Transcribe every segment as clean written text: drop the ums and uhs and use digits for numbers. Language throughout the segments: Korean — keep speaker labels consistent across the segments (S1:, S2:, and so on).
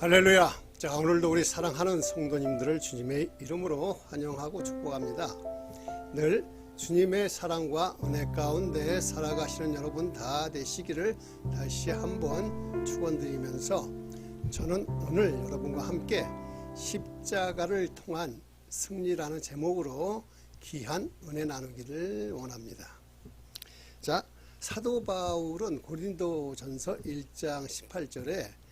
S1: 할렐루야. 자, 오늘도 우리 사랑하는 성도님들을 주님의 이름으로 환영하고 축복합니다. 늘 주님의 사랑과 은혜 가운데 살아가시는 여러분 다 되시기를 다시 한번 축원드리면서 저는 오늘 여러분과 함께 십자가를 통한 승리라는 제목으로 귀한 은혜 나누기를 원합니다. 자, 사도 바울은 고린도전서 1장 18절에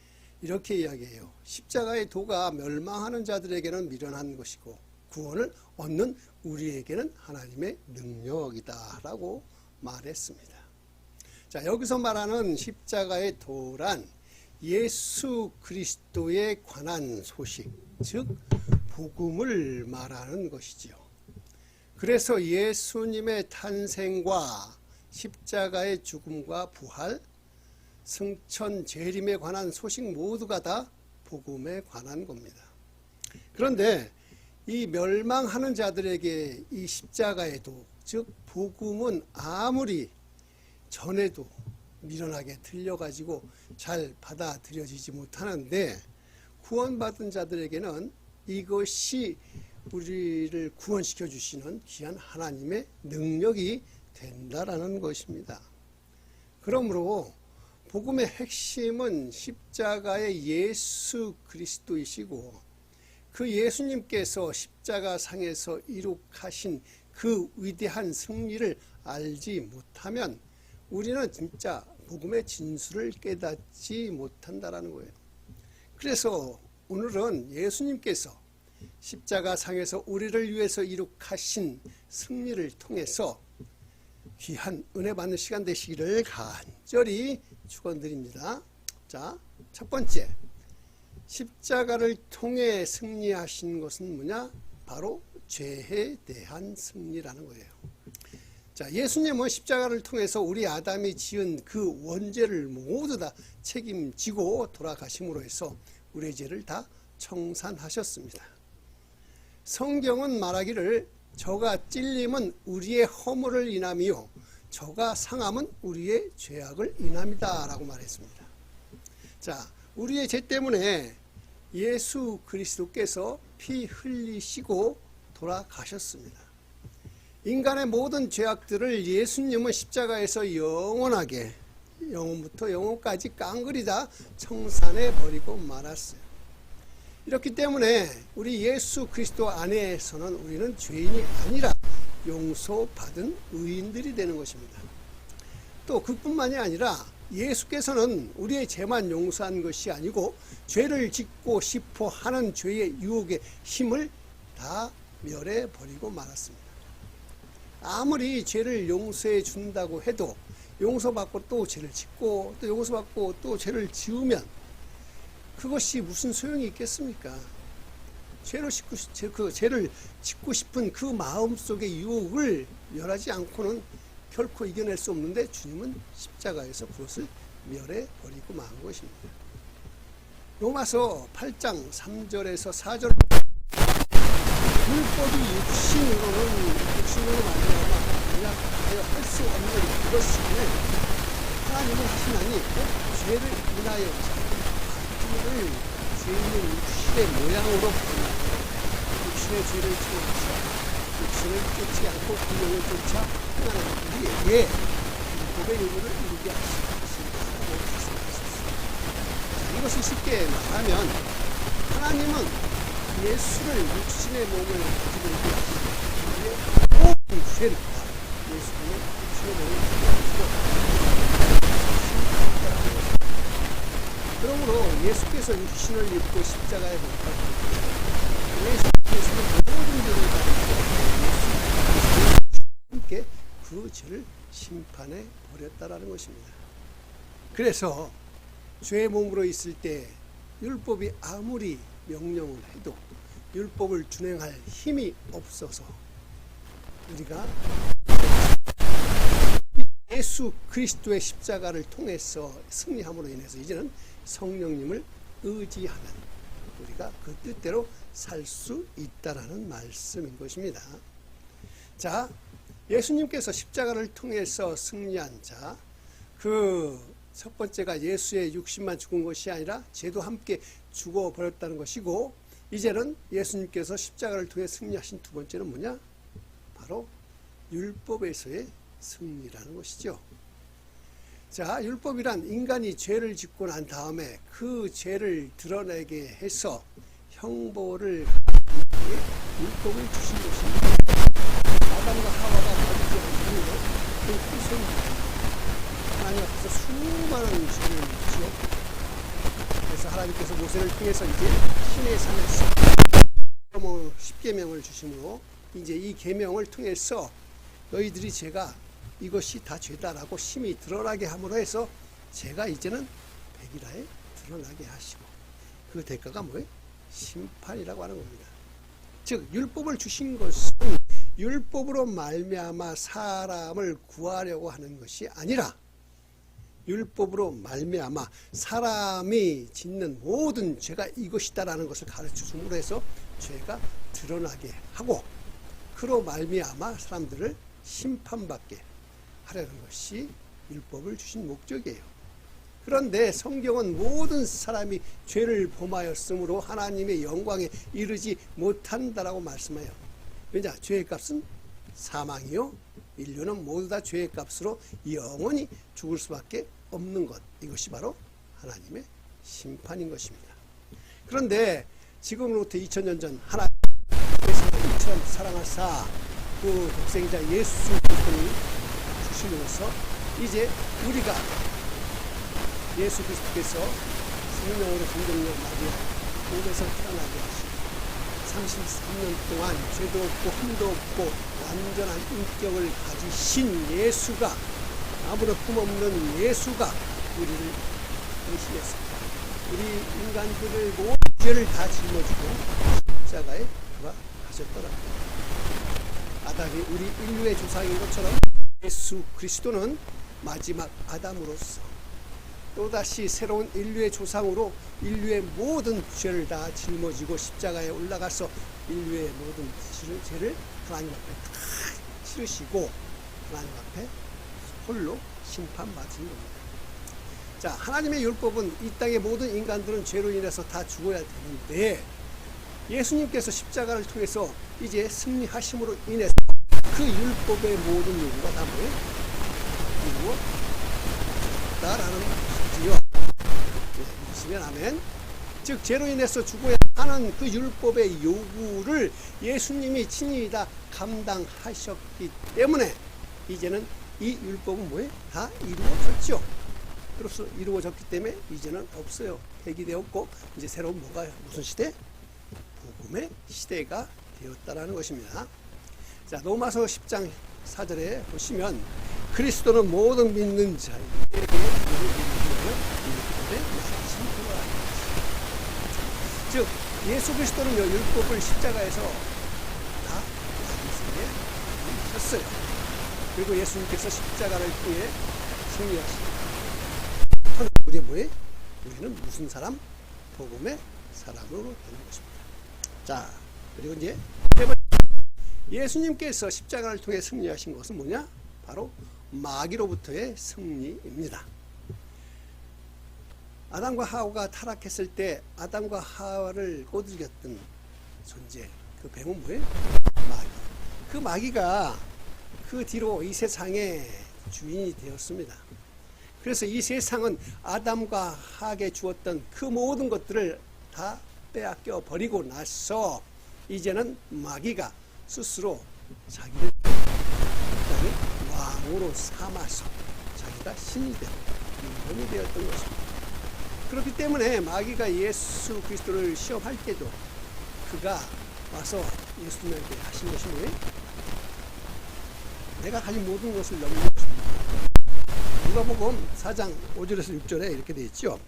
S1: 이렇게 이야기해요. 십자가의 도가 멸망하는 자들에게는 미련한 것이고 구원을 얻는 우리에게는 하나님의 능력이다 라고 말했습니다. 자, 여기서 말하는 십자가의 도란 예수 그리스도에 관한 소식, 즉 복음을 말하는 것이지요. 그래서 예수님의 탄생과 십자가의 죽음과 부활, 승천, 재림에 관한 소식 모두가 다 복음에 관한 겁니다. 그런데 이 멸망하는 자들에게 이 십자가의 도, 즉 복음은 아무리 전에도 미련하게 들려가지고 잘 받아들여지지 못하는데 구원받은 자들에게는 이것이 우리를 구원시켜 주시는 귀한 하나님의 능력이 된다라는 것입니다. 그러므로 복음의 핵심은 십자가의 예수 그리스도이시고 그 예수님께서 십자가 상에서 이룩하신 그 위대한 승리를 알지 못하면 우리는 진짜 복음의 진수를 깨닫지 못한다라는 거예요. 그래서 오늘은 예수님께서 십자가 상에서 우리를 위해서 이룩하신 승리를 통해서 귀한 은혜 받는 시간 되시기를 간절히 축원드립니다. 자, 첫 번째, 십자가를 통해 승리하신 것은 뭐냐? 바로 죄에 대한 승리라는 거예요. 자, 예수님은 십자가를 통해서 우리 아담이 지은 그 원죄를 모두 다 책임지고 돌아가심으로 해서 우리의 죄를 다 청산하셨습니다. 성경은 말하기를 저가 찔림은 우리의 허물을 인함이요 저가 상함은 우리의 죄악을 인함이다 라고 말했습니다. 자, 우리의 죄 때문에 예수 그리스도께서 피 흘리시고 돌아가셨습니다. 인간의 모든 죄악들을 예수님은 십자가에서 영원하게 영원부터 영원까지 깡그리 다 청산해 버리고 말았어요. 이렇기 때문에 우리 예수 그리스도 안에서는 우리는 죄인이 아니라 용서받은 의인들이 되는 것입니다. 또 그뿐만이 아니라 예수께서는 우리의 죄만 용서한 것이 아니고 죄를 짓고 싶어 하는 죄의 유혹의 힘을 다 멸해 버리고 말았습니다. 아무리 죄를 용서해 준다고 해도 용서받고 또 죄를 짓고 또 용서받고 또 죄를 지으면 그것이 무슨 소용이 있겠습니까? 죄를 짓고 싶은 그 마음속의 유혹을 멸하지 않고는 결코 이겨낼 수 없는데 주님은 십자가에서 그것을 멸해 버리고 만 것입니다. 로마서 8장 3절에서 4절 율법이 육신으로 말미암아 연약하여 할 수 없는 그것임을 하나님은 하시나니 꼭 죄를 인하여 자기를 죄인의 육신의 모양으로 보내고 육신의 죄를 지어서 육신을 쫓지 않고 그 영을 쫓아 하나님 우리에게 율법의 의무를 이루게 하시라고 말씀하셨습니다. 이것을 쉽게 말하면 하나님은 예수를 육신의 몸을 가지고 있게 하시고 우리의 모든 죄를 예수님은 육신의 몸을 가지고 그러므로 예수께서 육신을 입고 십자가에 못 박히고 예수께서는 모든 죄를 가지고 함께 그 죄를 심판해 버렸다라는 것입니다. 그래서 죄의 몸으로 있을 때 율법이 아무리 명령을 해도 율법을 준행할 힘이 없어서 우리가 예수 그리스도의 십자가를 통해서 승리함으로 인해서 이제는 성령님을 의지하면 우리가 그 뜻대로 살 수 있다라는 말씀인 것입니다. 자, 예수님께서 십자가를 통해서 승리한 자, 그 첫 번째가 예수의 육신만 죽은 것이 아니라 죄도 함께 죽어버렸다는 것이고, 이제는 예수님께서 십자가를 통해 승리하신 두 번째는 뭐냐? 바로 율법에서의 승리라는 것이죠. 자, 율법이란 인간이 죄를 짓고 난 다음에 그 죄를 드러내게 해서 형벌을 율법을 주신 것입니다. 아담과 하와가 받지 않는 그 후손, 하나님 앞에서 수많은 죄를 짓죠. 그래서 하나님께서 모세를 통해서 이제 신의 산에서 십계명을 주심으로 이제 이 계명을 통해서 너희들이 죄가 이것이 다 죄다라고 심히 드러나게 함으로 해서 죄가 이제는 백일하에 드러나게 하시고, 그 대가가 뭐예요? 심판이라고 하는 겁니다. 즉 율법을 주신 것은 율법으로 말미암아 사람을 구하려고 하는 것이 아니라 율법으로 말미암아 사람이 짓는 모든 죄가 이것이다라는 것을 가르쳐 줌으로 해서 죄가 드러나게 하고, 그로 말미암아 사람들을 심판받게 하려는 것이 율법을 주신 목적이에요. 그런데 성경은 모든 사람이 죄를 범하였으므로 하나님의 영광에 이르지 못한다라고 말씀해요. 왜냐? 죄의 값은 사망이요, 인류는 모두 다 죄의 값으로 영원히 죽을 수밖에 없는 것, 이것이 바로 하나님의 심판인 것입니다. 그런데 지금으로부터 2000년 전 하나님께서 이처럼 사랑하사 그 독생자 예수 그리스도를 주시면서 이제 우리가 예수 그리스도께서 생명으로 성령을 맞이하고 몸에서 태어나게 하시고 33년 동안 죄도 없고 흠도 없고 완전한 인격을 가지신 예수가, 아무런 흠없는 예수가 우리를 대신해서 우리 인간들을 모든 죄를 다 짊어지고 십자가에 돌아가셨더랍니다. 아담이 우리 인류의 조상인 것처럼 예수 그리스도는 마지막 아담으로서 또다시 새로운 인류의 조상으로 인류의 모든 죄를 다 짊어지고 십자가에 올라가서 인류의 모든 죄를 하나님 앞에 다 치르시고 하나님 앞에 홀로 심판받은 겁니다. 자, 하나님의 율법은 이 땅의 모든 인간들은 죄로 인해서 다 죽어야 되는데 예수님께서 십자가를 통해서 이제 승리하심으로 인해서 그 율법의 모든 요구가 다 뭐예요? 이루어졌다라는 것이지요. 믿으시면 아멘. 즉 죄로 인해서 죽어야 하는 그 율법의 요구를 예수님이 친히 다 감당하셨기 때문에 이제는 이 율법은 뭐예요? 다 이루어졌죠. 그래서 이루어졌기 때문에 이제는 없어요. 폐기되었고 이제 새로운 뭐가 무슨 시대? 복음의 시대가 되었다라는 것입니다. 자, 로마서 10장 4절에 보시면 그리스도는 모든 믿는 자에게 즉 예수 그리스도는요 율법을 십자가에서 다 완성해 주셨어요. 그리고 예수님께서 십자가를 통해 승리하시고 우리 뭐에? 우리는 무슨 사람? 복음의 사람으로 되는 것입니다. 자, 그리고 이제 세 번째, 예수님께서 십자가를 통해 승리하신 것은 뭐냐? 바로 마귀로부터의 승리입니다. 아담과 하와가 타락했을 때 아담과 하와를 꼬들겼던 존재, 그 뱀은 뭐예요? 마귀. 그 마귀가 그 뒤로 이 세상의 주인이 되었습니다. 그래서 이 세상은 아담과 하와에게 주었던 그 모든 것들을 다 빼앗겨 버리고 나서 이제는 마귀가 스스로 자기를 왕으로 삼아서 자기가 신이 되고 인간이 되었던 것입니다. 그렇기 때문에 마귀가 예수 그리스도를 시험할 때도 그가 와서 예수님에게 하신 것이 뭐예요? 내가 가진 모든 것을 넘겨줍니다. 누가복음 4장 5절에서 6절에 이렇게 되어 있죠.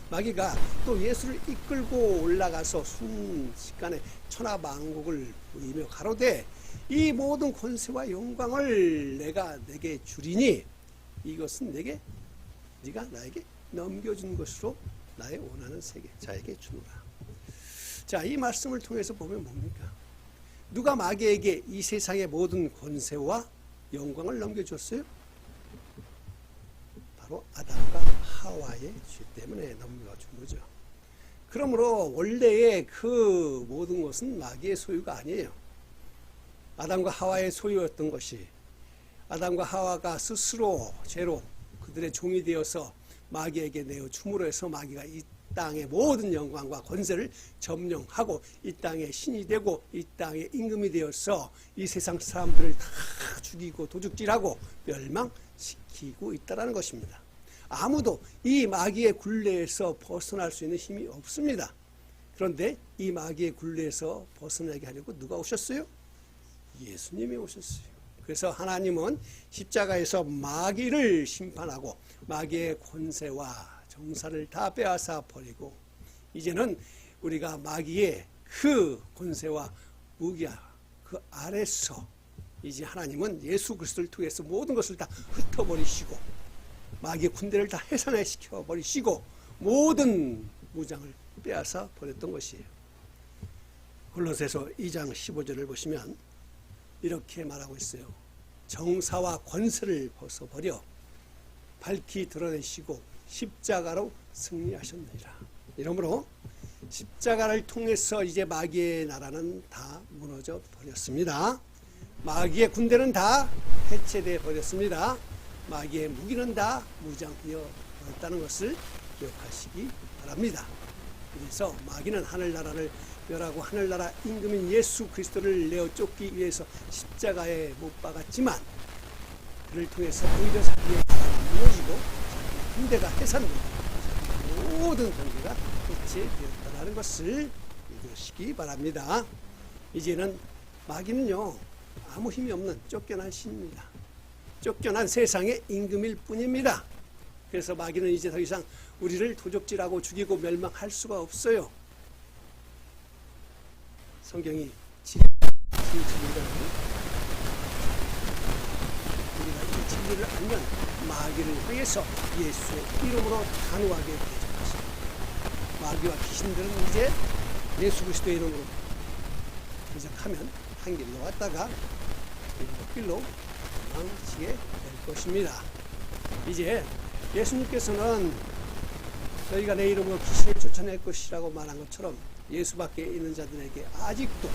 S1: 마귀가 또 예수를 이끌고 올라가서 순식간에 천하만국을 보이며 가로되 이 모든 권세와 영광을 내가 내게 주리니 이것은 네가 나에게 넘겨준 것으로 나의 원하는 세계 자에게 주노라. 자, 이 말씀을 통해서 보면 뭡니까? 누가 마귀에게 이 세상의 모든 권세와 영광을 넘겨줬어요? 바로 아담과 하와의 죄 때문에 넘겨준 거죠. 그러므로 원래의 그 모든 것은 마귀의 소유가 아니에요. 아담과 하와의 소유였던 것이 아담과 하와가 스스로 죄로 그들의 종이 되어서 마귀에게 내어 줌으로 해서 마귀가 이 땅의 모든 영광과 권세를 점령하고 이 땅의 신이 되고 이 땅의 임금이 되어서 이 세상 사람들을 다 죽이고 도둑질하고 멸망시키고 있다는 것입니다. 아무도 이 마귀의 굴레에서 벗어날 수 있는 힘이 없습니다. 그런데 이 마귀의 굴레에서 벗어나게 하려고 누가 오셨어요? 예수님이 오셨어요. 그래서 하나님은 십자가에서 마귀를 심판하고 마귀의 권세와 정사를 다 빼앗아 버리고 이제는 우리가 마귀의 그 권세와 무기야 그 아래서 이제 하나님은 예수 그리스도를 통해서 모든 것을 다 흩어버리시고 마귀의 군대를 다 해산시켜 버리시고 모든 무장을 빼앗아 버렸던 것이에요. 골로새서 2장 15절을 보시면 이렇게 말하고 있어요. 정사와 권세를 벗어버려 밝히 드러내시고 십자가로 승리하셨느니라. 이러므로 십자가를 통해서 이제 마귀의 나라는 다 무너져 버렸습니다. 마귀의 군대는 다 해체되어 버렸습니다. 마귀의 무기는 다 무장되어 버렸다는 것을 기억하시기 바랍니다. 그래서 마귀는 하늘나라를 멸하고 하늘나라 임금인 예수 그리스도를 내어 쫓기 위해서 십자가에 못 박았지만 그를 통해서 오히려 자기의 나라가 무너지고 자기의 군대가 해산되고 모든 관계가 해체되었다는 것을 믿으시기 바랍니다. 이제는 마귀는요 아무 힘이 없는 쫓겨난 신입니다. 쫓겨난 세상의 임금일 뿐입니다. 그래서 마귀는 이제 더 이상 우리를 도적질하고 죽이고 멸망할 수가 없어요. 성경이 진리를 우리가 이 진리를 알면 마귀를 향해서 예수의 이름으로 단호하게 대적하십니다. 마귀와 귀신들은 이제 예수 그리스도의 이름으로 대적하면 한 길로 왔다가 일곱 길로 도망치게 될 것입니다. 이제 예수님께서는 너희가 내 이름으로 귀신을 쫓아낼 것이라고 말한 것처럼 예수 밖에 있는 자들에게 아직도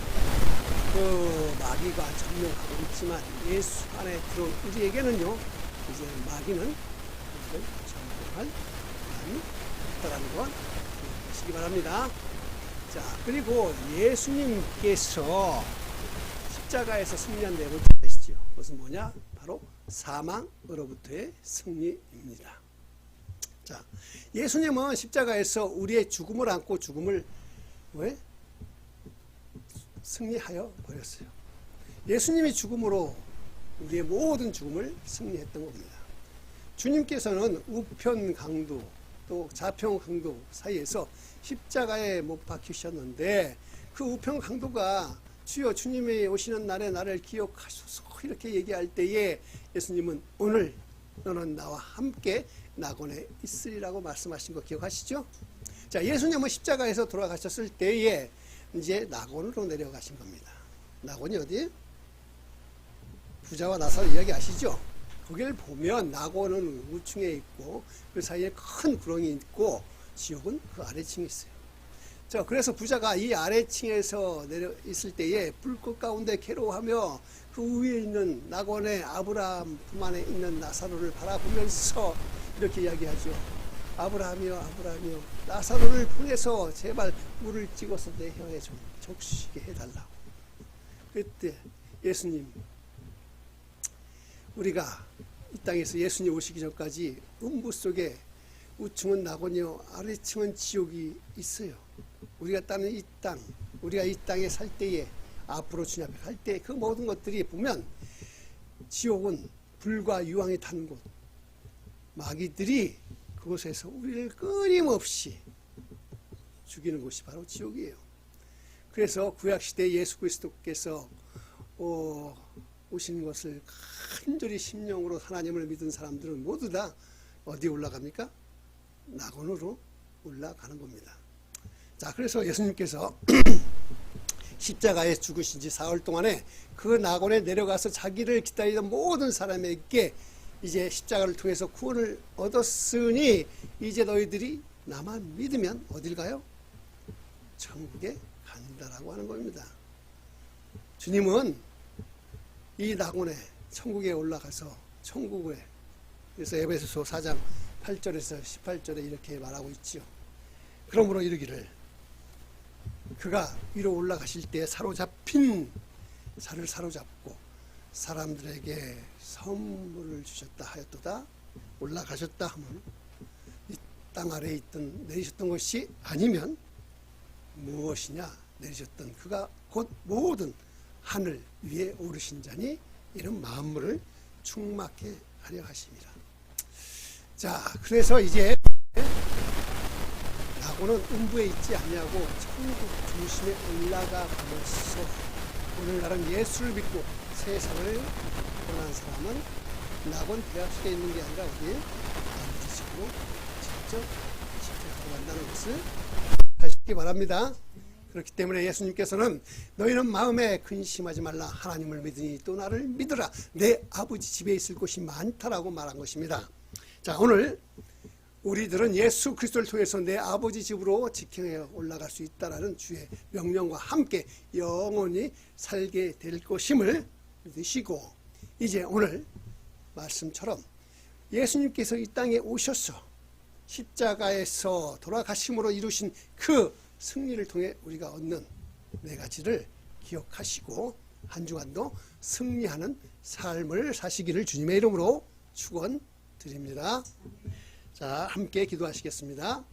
S1: 그 마귀가 점령하고 있지만 예수 안에 들어온 우리에게는요 이제 마귀는 우리를 점령할 시간이 없다라는 것 기억하시기 바랍니다. 자, 그리고 예수님께서 십자가에서 승리한 내용을 아시죠? 그것은 뭐냐? 바로 사망으로부터의 승리입니다. 자, 예수님은 십자가에서 우리의 죽음을 안고 죽음을 왜? 승리하여 버렸어요. 예수님이 죽음으로 우리의 모든 죽음을 승리했던 겁니다. 주님께서는 우편 강도 또 좌편 강도 사이에서 십자가에 못 박히셨는데 그 우편 강도가 주여 주님이 오시는 날에 나를 기억하소서 이렇게 얘기할 때에 예수님은 오늘 너는 나와 함께 낙원에 있으리라고 말씀하신 거 기억하시죠? 자, 예수님은 십자가에서 돌아가셨을 때에 이제 낙원으로 내려가신 겁니다. 낙원이 어디? 부자와 나사로 이야기 아시죠? 거기를 보면 낙원은 우층에 있고 그 사이에 큰 구렁이 있고 지옥은 그 아래층에 있어요. 자, 그래서 부자가 이 아래층에서 내려 있을 때에 불꽃 가운데 괴로워하며 그 위에 있는 낙원의 아브라함 품 안에 있는 나사로를 바라보면서 이렇게 이야기하죠. 아브라함이여 아브라함이여 나사로를 보내서 제발 물을 찍어서 내 혀에 좀 적시게 해달라고. 그때 예수님 우리가 이 땅에서 예수님 오시기 전까지 음부 속에 우층은 낙원이요 아래층은 지옥이 있어요. 우리가 따는 이 땅 우리가 이 땅에 살 때에 앞으로 주님 앞에 갈 때 그 모든 것들이 보면 지옥은 불과 유황이 타는 곳 마귀들이 그곳에서 우리를 끊임없이 죽이는 곳이 바로 지옥이에요. 그래서 구약시대 예수 그리스도께서 오신 것을 간절히 심령으로 하나님을 믿은 사람들은 모두 다 어디에 올라갑니까? 낙원으로 올라가는 겁니다. 자, 그래서 예수님께서 십자가에 죽으신 지 사흘 동안에 그 낙원에 내려가서 자기를 기다리던 모든 사람에게 이제 십자가를 통해서 구원을 얻었으니 이제 너희들이 나만 믿으면 어딜 가요? 천국에 간다라고 하는 겁니다. 주님은 이 낙원에 천국에 올라가서 천국에, 그래서 에베소서 4장 8절에서 18절에 이렇게 말하고 있지요. 그러므로 이르기를 그가 위로 올라가실 때 사로잡힌 살을 사로잡고 사람들에게 선물을 주셨다 하였도다. 올라가셨다 하면 이 땅 아래에 있던 내리셨던 것이 아니면 무엇이냐, 내리셨던 그가 곧 모든 하늘 위에 오르신 자니 이런 만물을 충만케 하려 하심이라. 자, 그래서 이제 낙원은 음부에 있지 아니하고 천국 중심에 올라가 가면서 오늘날은 예수를 믿고 세상을 떠난 사람은 낙원 대합실에 있는 게 아니라 어디 아버지 집으로 직접 집회하러 간다는 것을 하시기 바랍니다. 그렇기 때문에 예수님께서는 너희는 마음에 근심하지 말라. 하나님을 믿으니 또 나를 믿으라. 내 아버지 집에 있을 곳이 많다라고 말한 것입니다. 자, 오늘 우리들은 예수 그리스도를 통해서 내 아버지 집으로 직행해 올라갈 수 있다라는 주의 명령과 함께 영원히 살게 될 것임을 믿으시고, 이제 오늘 말씀처럼 예수님께서 이 땅에 오셔서 십자가에서 돌아가심으로 이루신 그 승리를 통해 우리가 얻는 네 가지를 기억하시고 한 주간도 승리하는 삶을 사시기를 주님의 이름으로 축원드립니다. 자, 함께 기도하시겠습니다.